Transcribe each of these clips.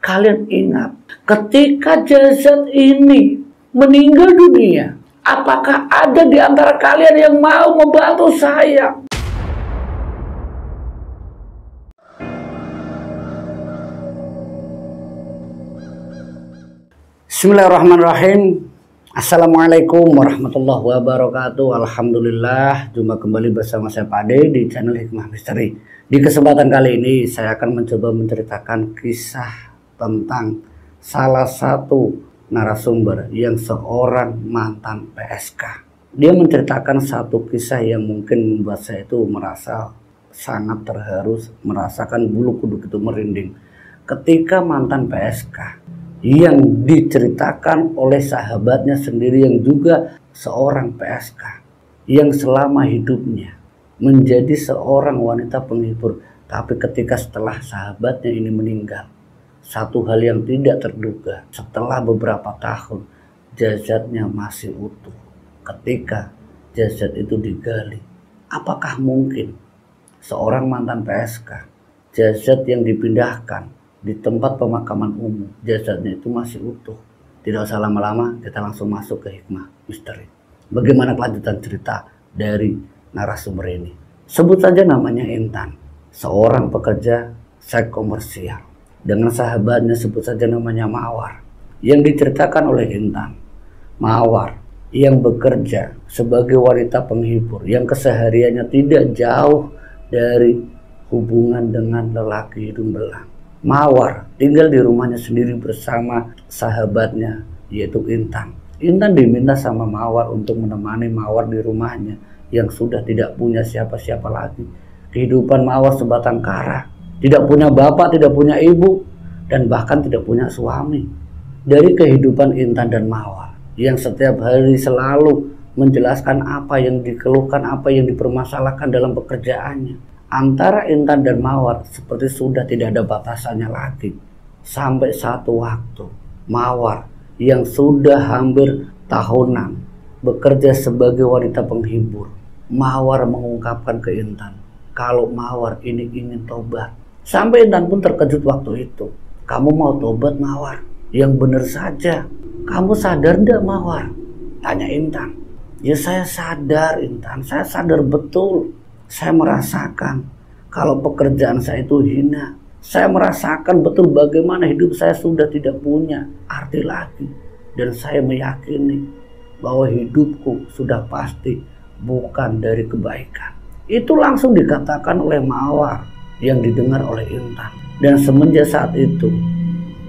Kalian ingat, ketika jasad ini meninggal dunia, apakah ada di antara kalian yang mau membantu saya? Bismillahirrahmanirrahim. Assalamualaikum warahmatullahi wabarakatuh. Alhamdulillah, jumpa kembali bersama saya Pak Ade di channel Hikmah Misteri. Di kesempatan kali ini saya akan mencoba menceritakan kisah tentang salah satu narasumber yang seorang mantan PSK. Dia menceritakan satu kisah yang mungkin membuat saya itu merasa sangat terharu, merasakan bulu kuduk itu merinding. Ketika mantan PSK yang diceritakan oleh sahabatnya sendiri yang juga seorang PSK, yang selama hidupnya menjadi seorang wanita penghibur, tapi ketika setelah sahabatnya ini meninggal, satu hal yang tidak terduga, setelah beberapa tahun jasadnya masih utuh. Ketika jasad itu digali, apakah mungkin seorang mantan PSK, jasad yang dipindahkan di tempat pemakaman umum, jasadnya itu masih utuh? Tidak usah lama-lama, kita langsung masuk ke Hikmah Misteri. Bagaimana kelanjutan cerita dari narasumber ini? Sebut saja namanya Intan, seorang pekerja seks komersial. Dengan sahabatnya, sebut saja namanya Mawar. Yang diceritakan oleh Intan, Mawar yang bekerja sebagai wanita penghibur, yang kesehariannya tidak jauh dari hubungan dengan lelaki hidung belang. Mawar tinggal di rumahnya sendiri bersama sahabatnya, yaitu Intan. Intan diminta sama Mawar untuk menemani Mawar di rumahnya yang sudah tidak punya siapa-siapa lagi. Kehidupan Mawar sebatang kara, tidak punya bapak, tidak punya ibu, dan bahkan tidak punya suami. Dari kehidupan Intan dan Mawar yang setiap hari selalu menjelaskan apa yang dikeluhkan, apa yang dipermasalahkan dalam pekerjaannya, antara Intan dan Mawar seperti sudah tidak ada batasannya lagi. Sampai satu waktu, Mawar yang sudah hampir tahunan bekerja sebagai wanita penghibur, Mawar mengungkapkan ke Intan kalau Mawar ini ingin tobat. Sampai Intan pun terkejut waktu itu. Kamu mau tobat, Mawar? Yang benar saja. Kamu sadar enggak, Mawar? Tanya Intan. Ya saya sadar, Intan. Saya sadar betul. Saya merasakan kalau pekerjaan saya itu hina. Saya merasakan betul bagaimana hidup saya sudah tidak punya arti lagi. Dan saya meyakini bahwa hidupku sudah pasti bukan dari kebaikan. Itu langsung dikatakan oleh Mawar yang didengar oleh Intan. Dan semenjak saat itu,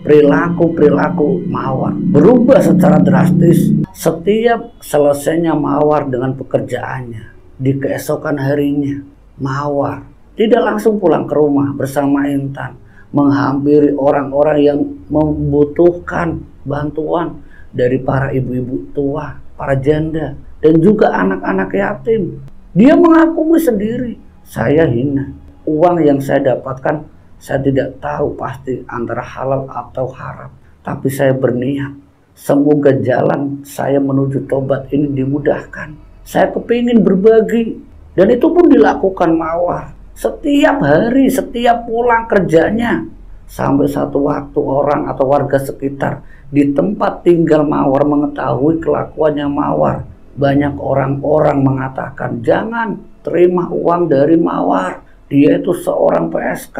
perilaku Mawar berubah secara drastis. Setiap selesainya Mawar dengan pekerjaannya, di keesokan harinya, Mawar tidak langsung pulang ke rumah bersama Intan, menghampiri orang-orang yang membutuhkan bantuan dari para ibu-ibu tua, para janda, dan juga anak-anak yatim. Dia mengakui sendiri, saya hina. Uang yang saya dapatkan, saya tidak tahu pasti antara halal atau haram. Tapi saya berniat, semoga jalan saya menuju tobat ini dimudahkan. Saya kepingin berbagi. Dan itu pun dilakukan Mawar. Setiap hari, setiap pulang kerjanya. Sampai satu waktu orang atau warga sekitar di tempat tinggal Mawar mengetahui kelakuannya Mawar. Banyak orang-orang mengatakan, jangan terima uang dari Mawar. Dia itu seorang PSK.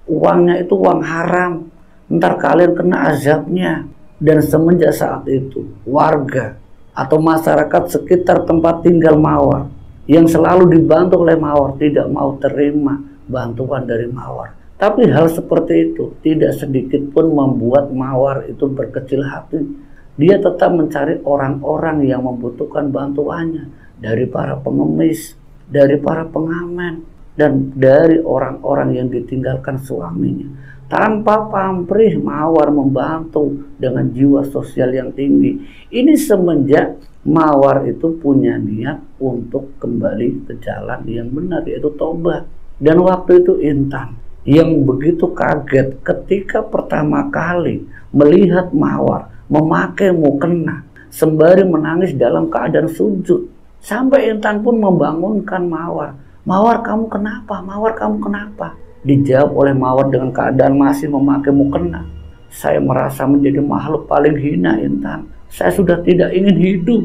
Uangnya itu uang haram. Ntar kalian kena azabnya. Dan semenjak saat itu, warga atau masyarakat sekitar tempat tinggal Mawar yang selalu dibantu oleh Mawar tidak mau terima bantuan dari Mawar. Tapi hal seperti itu tidak sedikit pun membuat Mawar itu berkecil hati. Dia tetap mencari orang-orang yang membutuhkan bantuannya, dari para pengemis, dari para pengamen, dan dari orang-orang yang ditinggalkan suaminya. Tanpa pamrih, Mawar membantu dengan jiwa sosial yang tinggi. Ini semenjak Mawar itu punya niat untuk kembali ke jalan yang benar, yaitu tobat. Dan waktu itu Intan yang begitu kaget ketika pertama kali melihat Mawar memakai mukena sembari menangis dalam keadaan sujud. Sampai Intan pun membangunkan Mawar. Mawar, kamu kenapa? Mawar, kamu kenapa? Dijawab oleh Mawar dengan keadaan masih memakai mukena. Saya merasa menjadi makhluk paling hina, Intan. Saya sudah tidak ingin hidup,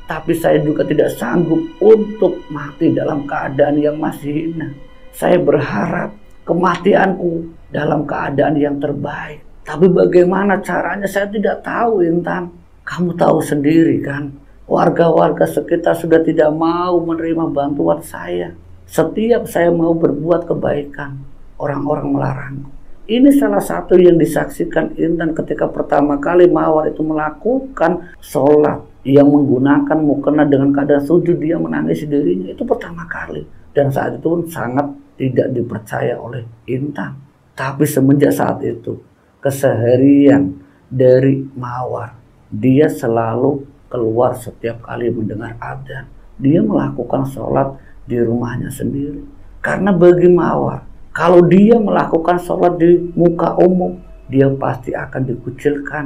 tapi saya juga tidak sanggup untuk mati dalam keadaan yang masih hina. Saya berharap kematianku dalam keadaan yang terbaik. Tapi bagaimana caranya saya tidak tahu, Intan. Kamu tahu sendiri kan, warga-warga sekitar sudah tidak mau menerima bantuan saya. Setiap saya mau berbuat kebaikan, orang-orang melarangku. Ini salah satu yang disaksikan Intan ketika pertama kali Mawar itu melakukan sholat yang menggunakan mukena dengan keadaan sujud, dia menangis dirinya. Itu pertama kali. Dan saat itu pun sangat tidak dipercaya oleh Intan. Tapi semenjak saat itu, keseharian dari Mawar, dia selalu keluar setiap kali mendengar adzan. Dia melakukan sholat di rumahnya sendiri. Karena bagi Mawar, kalau dia melakukan sholat di muka umum, dia pasti akan dikucilkan.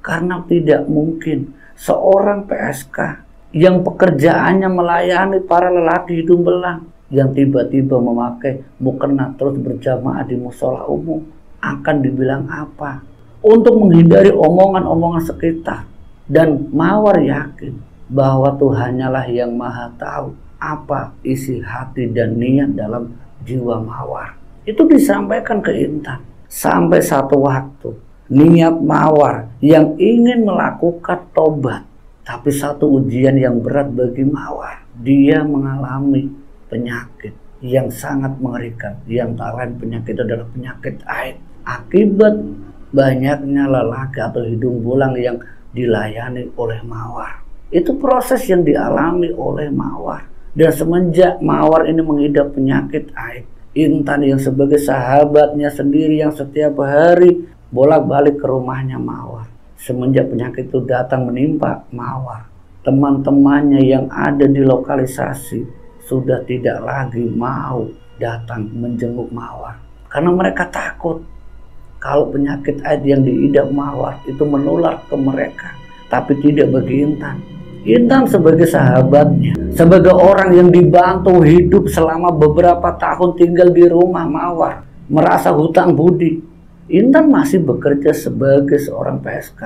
Karena tidak mungkin seorang PSK yang pekerjaannya melayani para lelaki hidung belang, yang tiba-tiba memakai mukena terus berjamaah di musola umum, akan dibilang apa? Untuk menghindari omongan-omongan sekitar. Dan Mawar yakin bahwa Tuhannya lah yang maha tahu apa isi hati dan niat dalam jiwa Mawar. Itu disampaikan ke Intan. Sampai satu waktu, niat Mawar yang ingin melakukan tobat, tapi satu ujian yang berat bagi Mawar. Dia mengalami penyakit yang sangat mengerikan. Yang lain penyakit itu adalah penyakit AIDS. Akibat banyaknya lelaki atau hidung belang yang dilayani oleh Mawar. Itu proses yang dialami oleh Mawar. Dan semenjak Mawar ini mengidap penyakit AIDS, Intan yang sebagai sahabatnya sendiri yang setiap hari bolak-balik ke rumahnya Mawar. Semenjak penyakit itu datang menimpa Mawar, teman-temannya yang ada di lokalisasi sudah tidak lagi mau datang menjenguk Mawar. Karena mereka takut kalau penyakit AIDS yang diidap Mawar itu menular ke mereka. Tapi tidak bagi Intan. Intan sebagai sahabatnya, sebagai orang yang dibantu hidup selama beberapa tahun tinggal di rumah Mawar, merasa hutang budi. Intan masih bekerja sebagai seorang PSK.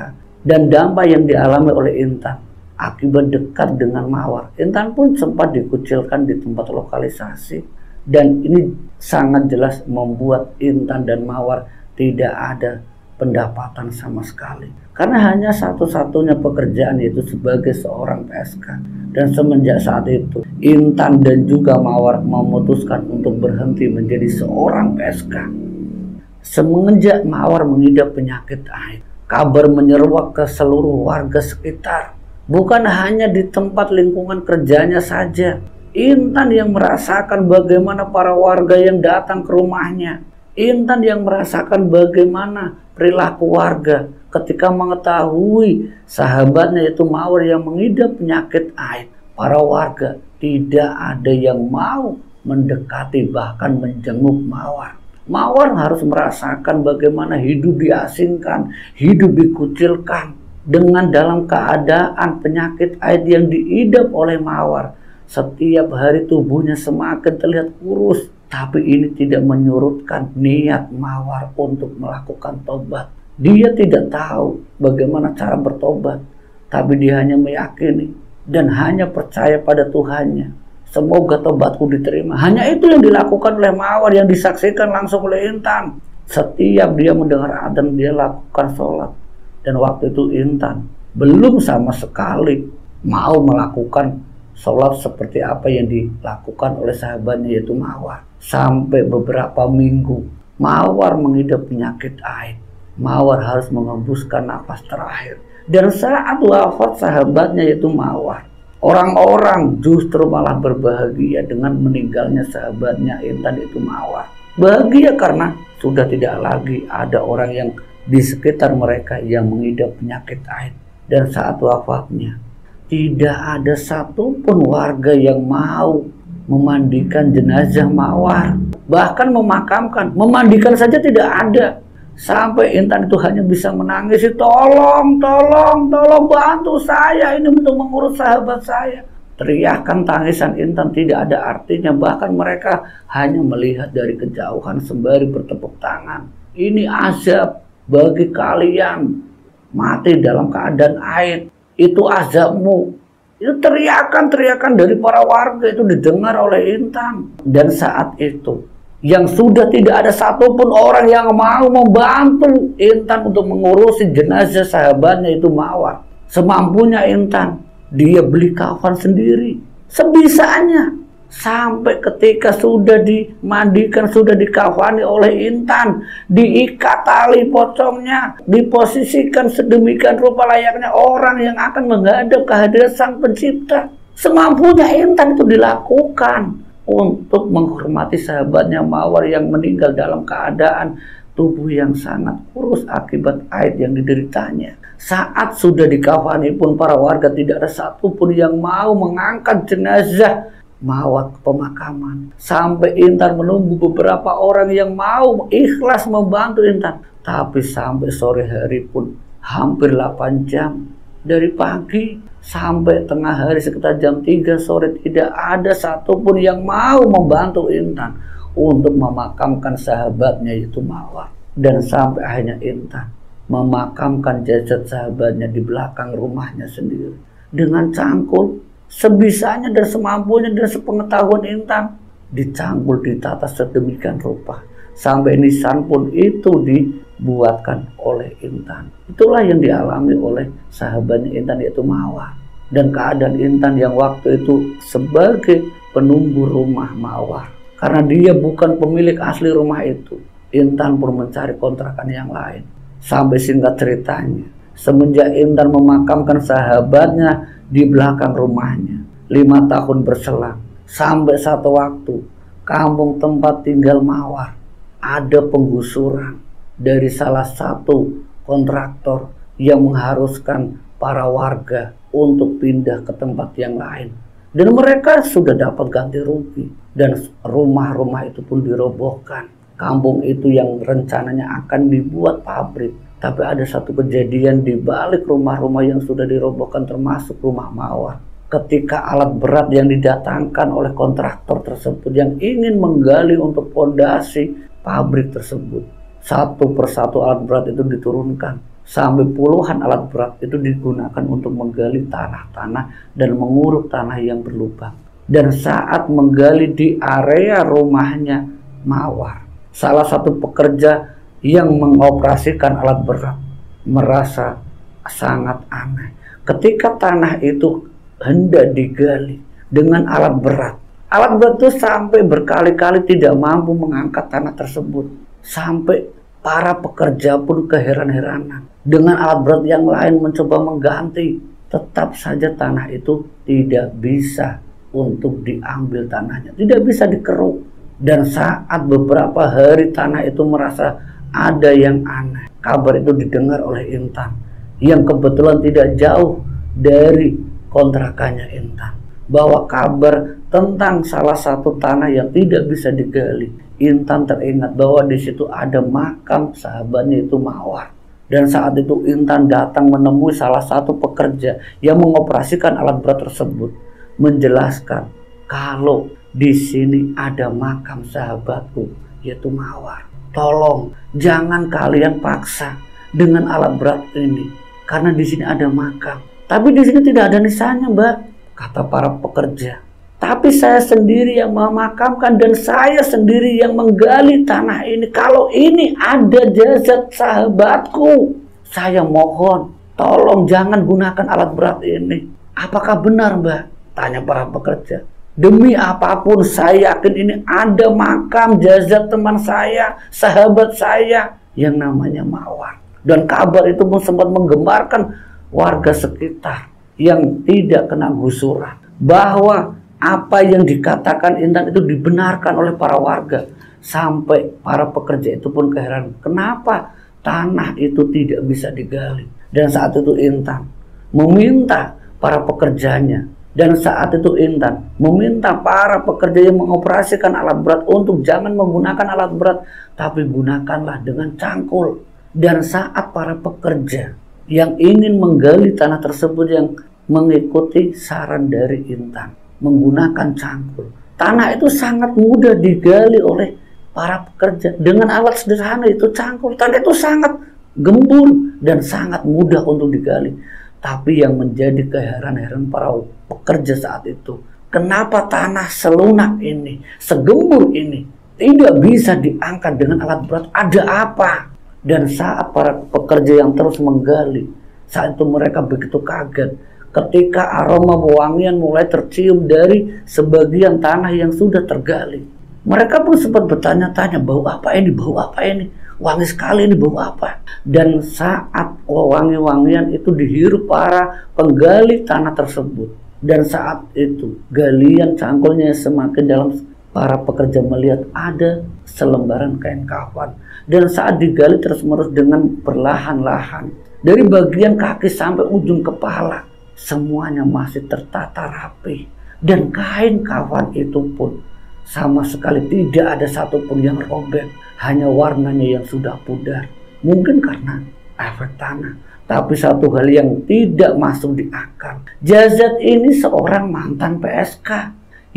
Dan dampak yang dialami oleh Intan akibat dekat dengan Mawar, Intan pun sempat dikucilkan di tempat lokalisasi. Dan ini sangat jelas membuat Intan dan Mawar tidak ada pendapatan sama sekali. Karena hanya satu-satunya pekerjaan yaitu sebagai seorang PSK. Dan semenjak saat itu, Intan dan juga Mawar memutuskan untuk berhenti menjadi seorang PSK. Semenjak Mawar mengidap penyakit AIDS, kabar menyeruak ke seluruh warga sekitar. Bukan hanya di tempat lingkungan kerjanya saja. Intan yang merasakan bagaimana para warga yang datang ke rumahnya. Intan yang merasakan bagaimana perilaku warga ketika mengetahui sahabatnya yaitu Mawar yang mengidap penyakit AIDS. Para warga tidak ada yang mau mendekati bahkan menjenguk Mawar. Mawar harus merasakan bagaimana hidup diasingkan, hidup dikucilkan dengan dalam keadaan penyakit AIDS yang diidap oleh Mawar. Setiap hari tubuhnya semakin terlihat kurus. Tapi ini tidak menyurutkan niat Mawar untuk melakukan tobat. Dia tidak tahu bagaimana cara bertobat, tapi dia hanya meyakini dan hanya percaya pada Tuhannya. Semoga tobatku diterima. Hanya itu yang dilakukan oleh Mawar, yang disaksikan langsung oleh Intan. Setiap dia mendengar adzan, dia lakukan sholat. Dan waktu itu Intan belum sama sekali mau melakukan sholat seperti apa yang dilakukan oleh sahabatnya yaitu Mawar. Sampai beberapa minggu Mawar mengidap penyakit AIDS. Mawar harus mengembuskan nafas terakhir. Dan saat wafat sahabatnya yaitu Mawar, orang-orang justru malah berbahagia dengan meninggalnya sahabatnya Intan itu Mawar. Bahagia karena sudah tidak lagi ada orang yang di sekitar mereka yang mengidap penyakit AIDS. Dan saat wafatnya, tidak ada satupun warga yang mau memandikan jenazah Mawar. Bahkan memandikan saja tidak ada. Sampai Intan itu hanya bisa menangis, tolong bantu saya ini untuk mengurus sahabat saya. Teriakan tangisan Intan tidak ada artinya. Bahkan mereka hanya melihat dari kejauhan sembari bertepuk tangan. Ini azab bagi kalian mati dalam keadaan haid, itu azabmu. Itu teriakan-teriakan dari para warga itu didengar oleh Intan. Dan saat itu yang sudah tidak ada satupun orang yang mau membantu Intan untuk mengurusi jenazah sahabatnya itu Mawar. Semampunya Intan, dia beli kafan sendiri, sebisanya. Sampai ketika sudah dimandikan, sudah dikafani oleh Intan, diikat tali pocongnya, diposisikan sedemikian rupa layaknya orang yang akan menghadap kehadiran Sang Pencipta. Semampunya Intan itu dilakukan untuk menghormati sahabatnya Mawar yang meninggal dalam keadaan tubuh yang sangat kurus akibat haid yang dideritanya. Saat sudah dikafani pun para warga tidak ada satupun yang mau mengangkat jenazah Mawar ke pemakaman. Sampai Intan menunggu beberapa orang yang mau ikhlas membantu Intan. Tapi sampai sore hari pun hampir 8 jam. Dari pagi sampai tengah hari sekitar jam 3 sore tidak ada satupun yang mau membantu Intan untuk memakamkan sahabatnya itu Mawar. Dan sampai akhirnya Intan memakamkan jasad sahabatnya di belakang rumahnya sendiri dengan cangkul sebisanya dan semampunya dan sepengetahuan Intan. Dicangkul, ditata sedemikian rupa sampai nisan pun itu dibuatkan oleh Intan. Itulah yang dialami oleh sahabatnya Intan yaitu Mawar. Dan keadaan Intan yang waktu itu sebagai penunggu rumah Mawar, karena dia bukan pemilik asli rumah itu, Intan pun mencari kontrakan yang lain. Sampai singkat ceritanya, semenjak Intan memakamkan sahabatnya di belakang rumahnya, 5 tahun berselang, sampai satu waktu kampung tempat tinggal Mawar ada penggusuran dari salah satu kontraktor yang mengharuskan para warga untuk pindah ke tempat yang lain. Dan mereka sudah dapat ganti rugi dan rumah-rumah itu pun dirobohkan. Kampung itu yang rencananya akan dibuat pabrik. Tapi ada satu kejadian di balik rumah-rumah yang sudah dirobohkan termasuk rumah Mawar. Ketika alat berat yang didatangkan oleh kontraktor tersebut yang ingin menggali untuk fondasi pabrik tersebut, satu persatu alat berat itu diturunkan. Sampai puluhan alat berat itu digunakan untuk menggali tanah-tanah dan menguruk tanah yang berlubang. Dan saat menggali di area rumahnya Mawar, salah satu pekerja yang mengoperasikan alat berat merasa sangat aneh. Ketika tanah itu hendak digali dengan alat berat itu sampai berkali-kali tidak mampu mengangkat tanah tersebut. Sampai para pekerja pun keheran-heranan. Dengan alat berat yang lain mencoba mengganti, tetap saja tanah itu tidak bisa untuk diambil tanahnya, tidak bisa dikeruk. Dan saat beberapa hari tanah itu merasa ada yang aneh, kabar itu didengar oleh Intan yang kebetulan tidak jauh dari kontrakannya Intan, bahwa kabar tentang salah satu tanah yang tidak bisa digali. Intan teringat bahwa di situ ada makam sahabatnya itu Mawar. Dan saat itu Intan datang menemui salah satu pekerja yang mengoperasikan alat berat tersebut, menjelaskan kalau di sini ada makam sahabatku yaitu Mawar. Tolong jangan kalian paksa dengan alat berat ini karena di sini ada makam. Tapi di sini tidak ada nisannya, Mbak, kata para pekerja. Tapi saya sendiri yang memakamkan dan saya sendiri yang menggali tanah ini. Kalau ini ada jasad sahabatku, saya mohon tolong jangan gunakan alat berat ini. Apakah benar, Mbak? Tanya para pekerja. Demi apapun saya yakin ini ada makam jasad teman saya, sahabat saya yang namanya Mawar. Dan kabar itu pun sempat menggemparkan warga sekitar yang tidak kena gusuran, bahwa apa yang dikatakan Intan itu dibenarkan oleh para warga. Sampai para pekerja itu pun keheran, kenapa tanah itu tidak bisa digali. Dan saat itu Intan meminta para pekerjanya, dan saat itu Intan meminta para pekerja yang mengoperasikan alat berat untuk jangan menggunakan alat berat, tapi gunakanlah dengan cangkul. Dan saat para pekerja yang ingin menggali tanah tersebut yang mengikuti saran dari Intan menggunakan cangkul, tanah itu sangat mudah digali oleh para pekerja dengan alat sederhana itu cangkul. Tanah itu sangat gembul dan sangat mudah untuk digali. Tapi yang menjadi keheran-heran para pekerja saat itu, kenapa tanah selunak ini, segembul ini tidak bisa diangkat dengan alat berat? Ada apa? Dan saat para pekerja yang terus menggali, saat itu mereka begitu kaget ketika aroma wewangian mulai tercium dari sebagian tanah yang sudah tergali. Mereka pun sempat bertanya-tanya, bau apa ini? Bau apa ini? Wangi sekali ini, bau apa? Dan saat wangi-wangian itu dihirup para penggali tanah tersebut, dan saat itu galian cangkulnya semakin dalam, para pekerja melihat ada selembaran kain kafan. Dan saat digali terus-menerus dengan perlahan-lahan, dari bagian kaki sampai ujung kepala, semuanya masih tertata rapi. Dan kain kafan itu pun sama sekali tidak ada satupun yang robek, hanya warnanya yang sudah pudar. Mungkin karena efek tanah. Tapi satu hal yang tidak masuk di akal, jasad ini seorang mantan PSK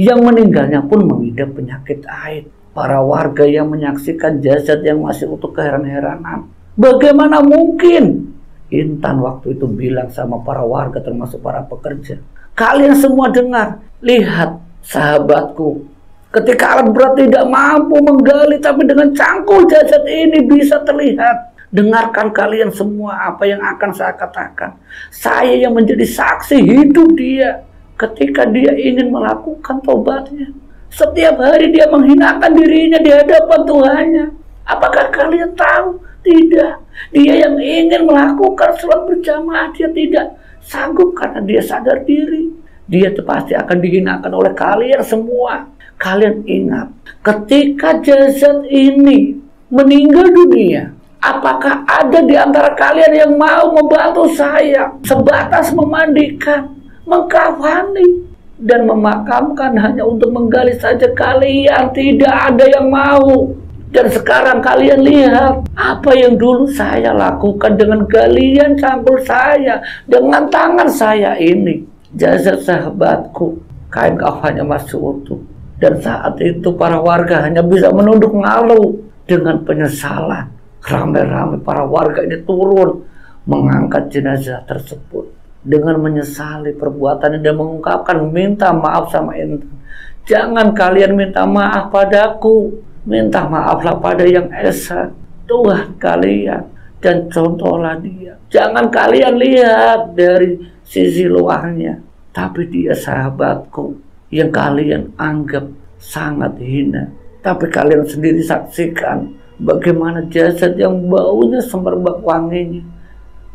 yang meninggalnya pun mengidap penyakit AIDS. Para warga yang menyaksikan jasad yang masih utuh keheran-heranan. Bagaimana mungkin? Intan waktu itu bilang sama para warga termasuk para pekerja, kalian semua dengar, lihat sahabatku, ketika alat berat tidak mampu menggali, tapi dengan cangkul jasad ini bisa terlihat. Dengarkan kalian semua apa yang akan saya katakan. Saya yang menjadi saksi hidup dia ketika dia ingin melakukan tobatnya. Setiap hari dia menghinakan dirinya di hadapan Tuhannya. Apakah kalian tahu? Tidak. Dia yang ingin melakukan sholat berjamaah, dia tidak sanggup karena dia sadar diri. Dia pasti akan dihinakan oleh kalian semua. Kalian ingat, ketika jasad ini meninggal dunia, apakah ada di antara kalian yang mau membantu saya sebatas memandikan, mengkafani, dan memakamkan hanya untuk menggali saja? Kalian tidak ada yang mau. Dan sekarang kalian lihat apa yang dulu saya lakukan dengan galian cangkul saya, dengan tangan saya ini. Jasad sahabatku, kain kafannya masih utuh. Dan saat itu para warga hanya bisa menunduk malu dengan penyesalan. Ramai-ramai para warga ini turun mengangkat jenazah tersebut dengan menyesali perbuatannya dan mengungkapkan minta maaf sama Intan. Jangan kalian minta maaf padaku, minta maaflah pada yang esa, Tuhan kalian, dan contohlah dia. Jangan kalian lihat dari sisi luarnya, tapi dia sahabatku yang kalian anggap sangat hina. Tapi kalian sendiri saksikan bagaimana jasad yang baunya semerbak wanginya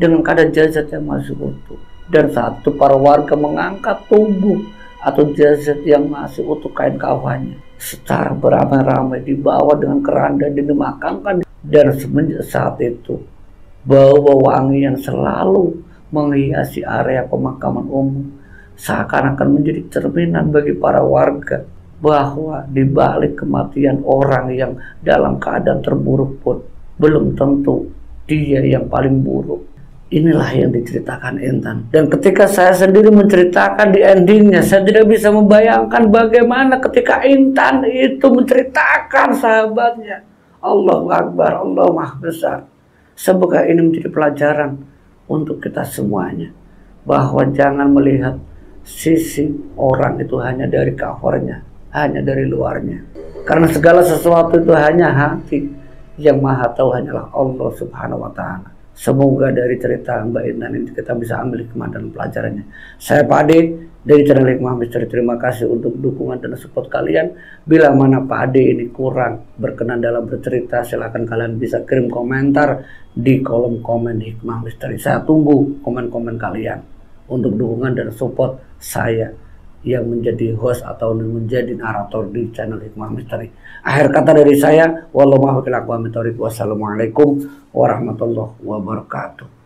dengan keadaan jasad yang masih utuh. Dan saat itu para warga mengangkat tubuh atau jasad yang masih utuh kain kafannya secara beramai-ramai, dibawa dengan keranda dan dimakamkan. Dan semenjak saat itu bau wangi yang selalu menghiasi area pemakaman umum seakan-akan menjadi cerminan bagi para warga bahwa di balik kematian orang yang dalam keadaan terburuk pun belum tentu dia yang paling buruk. Inilah yang diceritakan Intan. Dan ketika saya sendiri menceritakan di endingnya, saya tidak bisa membayangkan bagaimana ketika Intan itu menceritakan sahabatnya. Allahu Akbar, Allah Maha Besar. Semoga ini menjadi pelajaran untuk kita semuanya, bahwa jangan melihat sisi orang itu hanya dari covernya, hanya dari luarnya. Karena segala sesuatu itu hanya hati. Yang Maha tahu hanyalah Allah Subhanahu wa Ta'ala. Semoga dari cerita Mbak Intan ini kita bisa ambil hikmah dan pelajarannya. Saya Pak Ade dari channel Hikmah Misteri. Terima kasih untuk dukungan dan support kalian. Bila mana Pak Ade ini kurang berkenan dalam bercerita, silahkan kalian bisa kirim komentar di kolom komen Hikmah Misteri. Saya tunggu komen-komen kalian untuk dukungan dan support saya yang menjadi host atau menjadi narator di channel Hikmah Misteri. Akhir kata dari saya, wassalamualaikum warahmatullahi wabarakatuh.